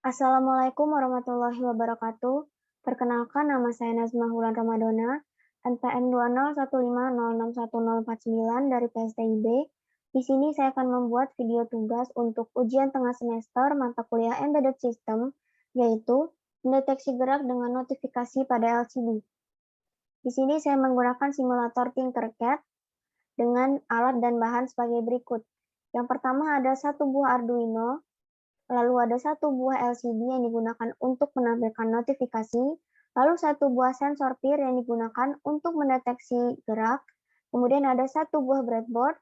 Assalamualaikum warahmatullahi wabarakatuh. Perkenalkan nama saya Nazma Hulan Ramadona, NPM 20150610049 dari PSTIB. Di sini saya akan membuat video tugas untuk ujian tengah semester mata kuliah Embedded System, yaitu mendeteksi gerak dengan notifikasi pada LCD. Di sini saya menggunakan simulator Tinkercad dengan alat dan bahan sebagai berikut. Yang pertama ada satu buah Arduino, lalu ada satu buah LCD yang digunakan untuk menampilkan notifikasi, lalu satu buah sensor PIR yang digunakan untuk mendeteksi gerak, kemudian ada satu buah breadboard,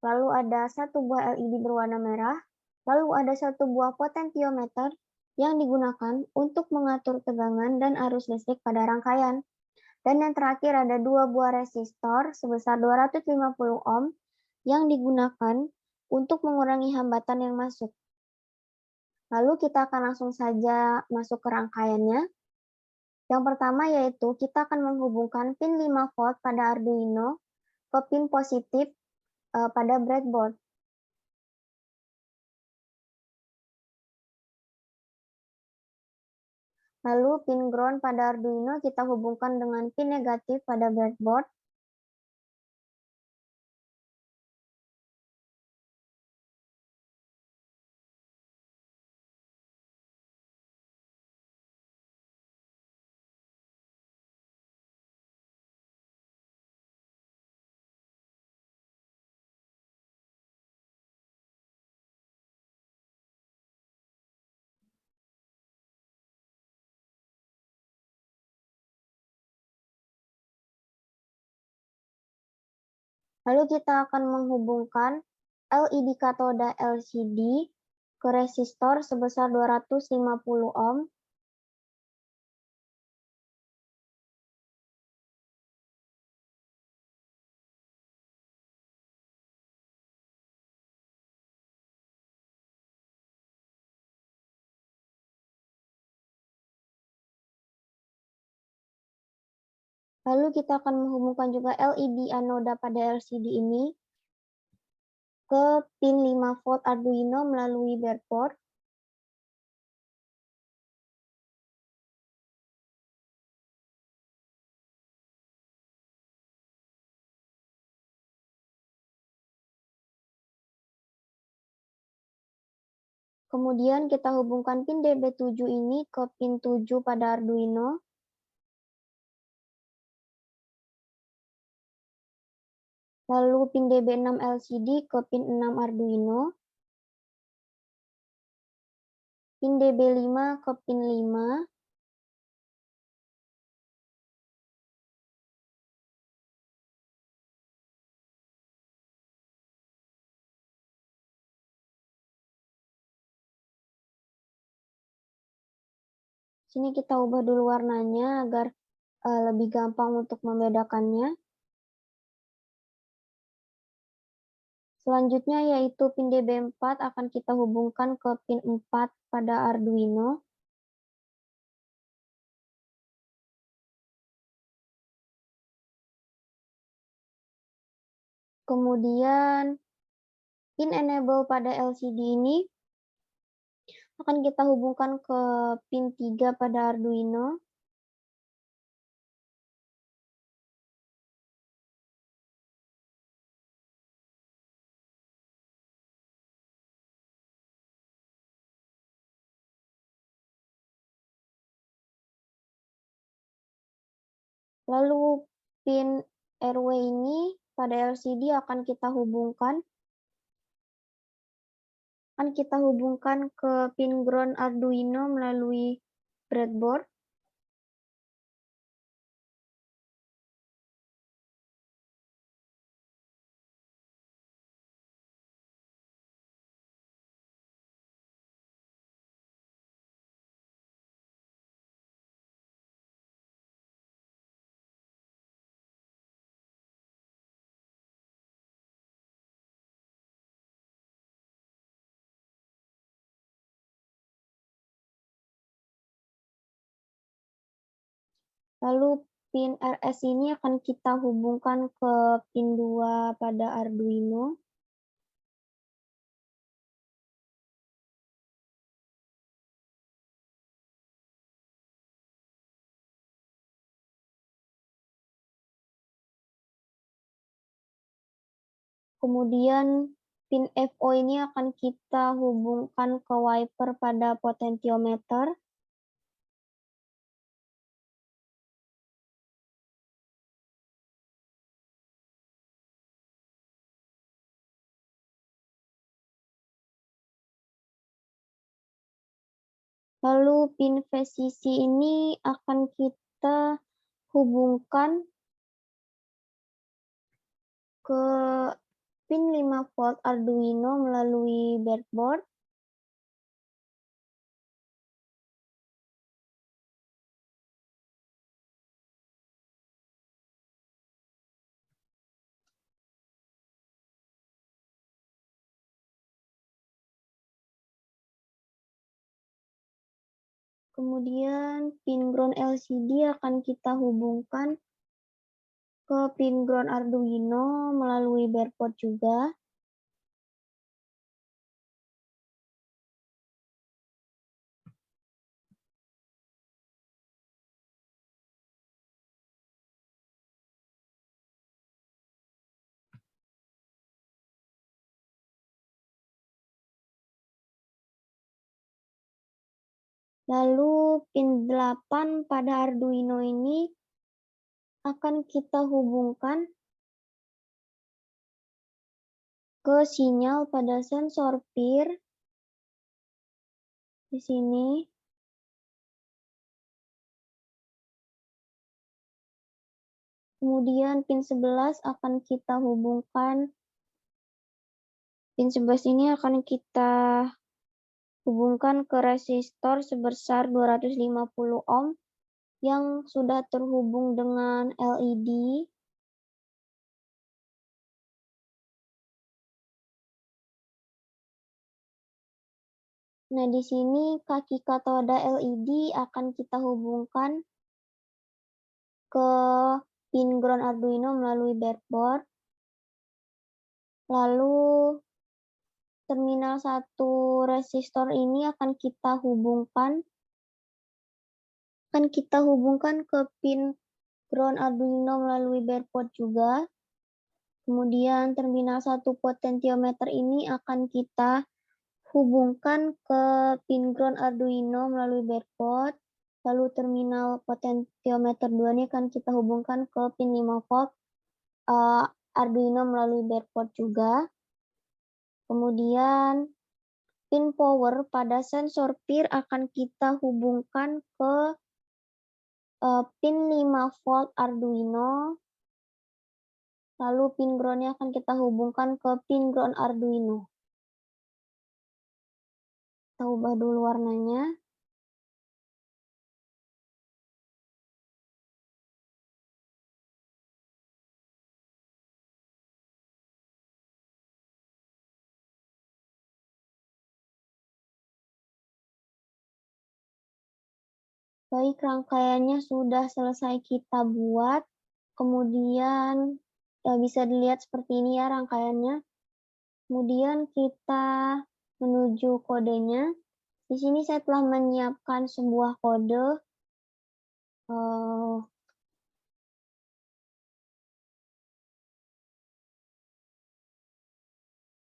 lalu ada satu buah LED berwarna merah, lalu ada satu buah potentiometer yang digunakan untuk mengatur tegangan dan arus listrik pada rangkaian. Dan yang terakhir ada dua buah resistor sebesar 250 ohm yang digunakan untuk mengurangi hambatan yang masuk. Lalu kita akan langsung saja masuk ke rangkaiannya. Yang pertama yaitu kita akan menghubungkan pin 5 volt pada Arduino ke pin positif pada breadboard. Lalu pin ground pada Arduino kita hubungkan dengan pin negatif pada breadboard. Lalu kita akan menghubungkan LED katoda LCD ke resistor sebesar 250 ohm. Lalu kita akan menghubungkan juga LED anoda pada LCD ini ke pin 5 volt Arduino melalui breadboard. Kemudian kita hubungkan pin DB7 ini ke pin 7 pada Arduino. Lalu pin DB6 LCD ke pin 6 Arduino. Pin DB5 ke pin 5. Sini kita ubah dulu warnanya agar lebih gampang untuk membedakannya. Selanjutnya yaitu pin DB4 akan kita hubungkan ke pin 4 pada Arduino. Kemudian pin enable pada LCD ini akan kita hubungkan ke pin 3 pada Arduino. Lalu pin RW ini pada LCD akan kita hubungkan ke pin ground Arduino melalui breadboard. Lalu pin RS ini akan kita hubungkan ke pin 2 pada Arduino. Kemudian pin FO ini akan kita hubungkan ke wiper pada potentiometer. Lalu pin VCC ini akan kita hubungkan ke pin 5 volt Arduino melalui breadboard. Kemudian pin ground LCD akan kita hubungkan ke pin ground Arduino melalui breadboard juga. Lalu pin 8 pada Arduino ini akan kita hubungkan ke sinyal pada sensor PIR di sini. Kemudian pin 11 akan kita hubungkan. Pin 11 ini akan kita hubungkan ke resistor sebesar 250 ohm yang sudah terhubung dengan LED. Nah, di sini kaki katoda LED akan kita hubungkan ke pin ground Arduino melalui breadboard. Lalu terminal 1 resistor ini akan kita hubungkan ke pin ground Arduino melalui breadboard juga. Kemudian terminal 1 potentiometer ini akan kita hubungkan ke pin ground Arduino melalui breadboard. Lalu terminal potentiometer 2 ini akan kita hubungkan ke pin 5 volt Arduino melalui breadboard juga. Kemudian pin power pada sensor PIR akan kita hubungkan ke pin 5 volt Arduino. Lalu pin ground-nya akan kita hubungkan ke pin ground Arduino. Kita ubah dulu warnanya. Baik, rangkaiannya sudah selesai kita buat. Kemudian bisa dilihat seperti ini ya rangkaiannya. Kemudian kita menuju kodenya. Di sini saya telah menyiapkan sebuah kode.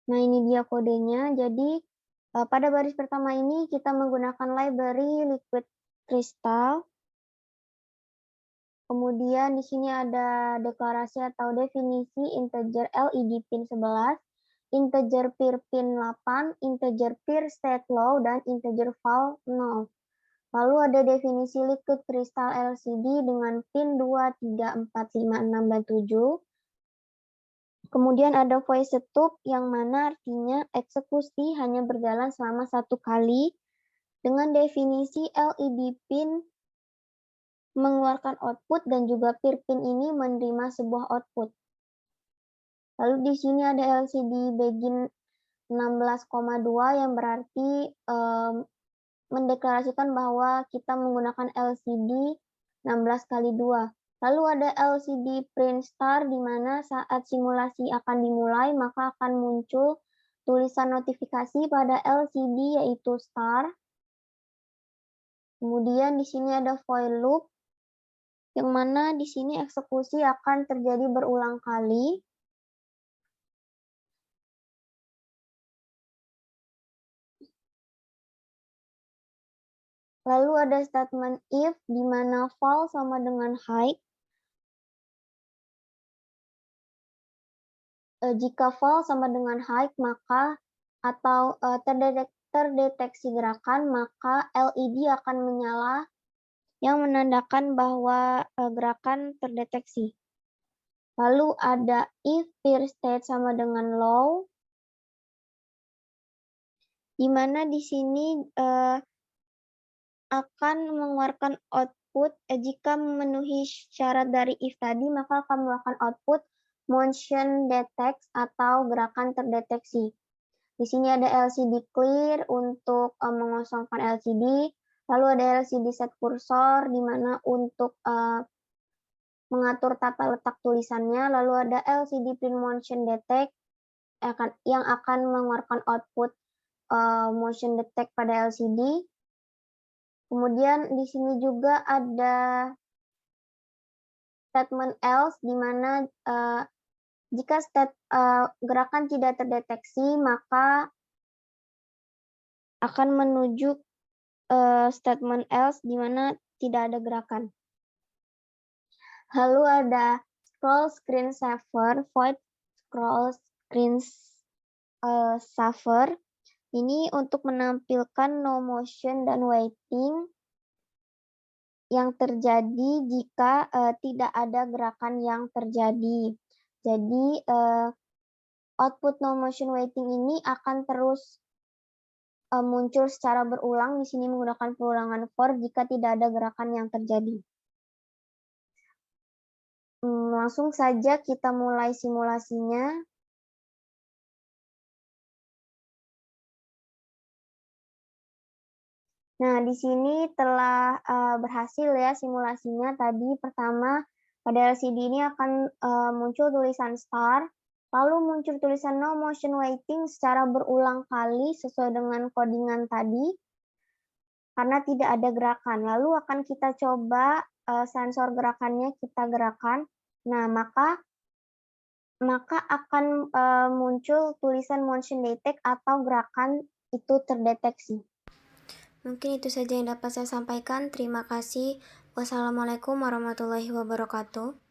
Nah, ini dia kodenya. Jadi, pada baris pertama ini kita menggunakan library Liquid Crystal. Kemudian di sini ada deklarasi atau definisi integer LED pin 11, integer PIR pin 8, integer PIR state low, dan integer val 0. Lalu ada definisi liquid crystal LCD dengan pin 2, 3, 4, 5, 6, dan 7. Kemudian ada voice stub yang mana artinya eksekusi hanya berjalan selama 1 kali dengan definisi LED pin mengeluarkan output dan juga PIR pin ini menerima sebuah output. Lalu di sini ada LCD begin 16,2 yang berarti mendeklarasikan bahwa kita menggunakan LCD 16 kali 2. Lalu ada LCD print start di mana saat simulasi akan dimulai maka akan muncul tulisan notifikasi pada LCD yaitu start. Kemudian di sini ada while loop yang mana di sini eksekusi akan terjadi berulang kali. Lalu ada statement if di mana val sama dengan high. Jika val sama dengan high maka atau terdeteksi gerakan, maka LED akan menyala yang menandakan bahwa gerakan terdeteksi. Lalu ada if peer state sama dengan low, di mana di sini akan mengeluarkan output jika memenuhi syarat dari if tadi, maka akan mengeluarkan output motion detect atau gerakan terdeteksi. Di sini ada LCD clear untuk mengosongkan LCD, lalu ada LCD set cursor di mana untuk mengatur tata letak tulisannya, lalu ada LCD print motion detect yang akan mengeluarkan output motion detect pada LCD. Kemudian di sini juga ada statement else di mana jika gerakan tidak terdeteksi maka akan menuju statement else di mana tidak ada gerakan. Lalu ada scroll screen saver, void scroll screen saver. Ini untuk menampilkan no motion dan waiting yang terjadi jika tidak ada gerakan yang terjadi. Jadi output no motion waiting ini akan terus muncul secara berulang. Di sini menggunakan perulangan for jika tidak ada gerakan yang terjadi. Langsung saja kita mulai simulasinya. Nah, di sini telah berhasil ya simulasinya. Tadi pertama pada LCD ini akan muncul tulisan start, lalu muncul tulisan no motion waiting secara berulang kali sesuai dengan codingan tadi karena tidak ada gerakan. Lalu akan kita coba sensor gerakannya kita gerakan. Nah, maka akan muncul tulisan motion detect atau gerakan itu terdeteksi. Mungkin itu saja yang dapat saya sampaikan. Terima kasih. Wassalamualaikum warahmatullahi wabarakatuh.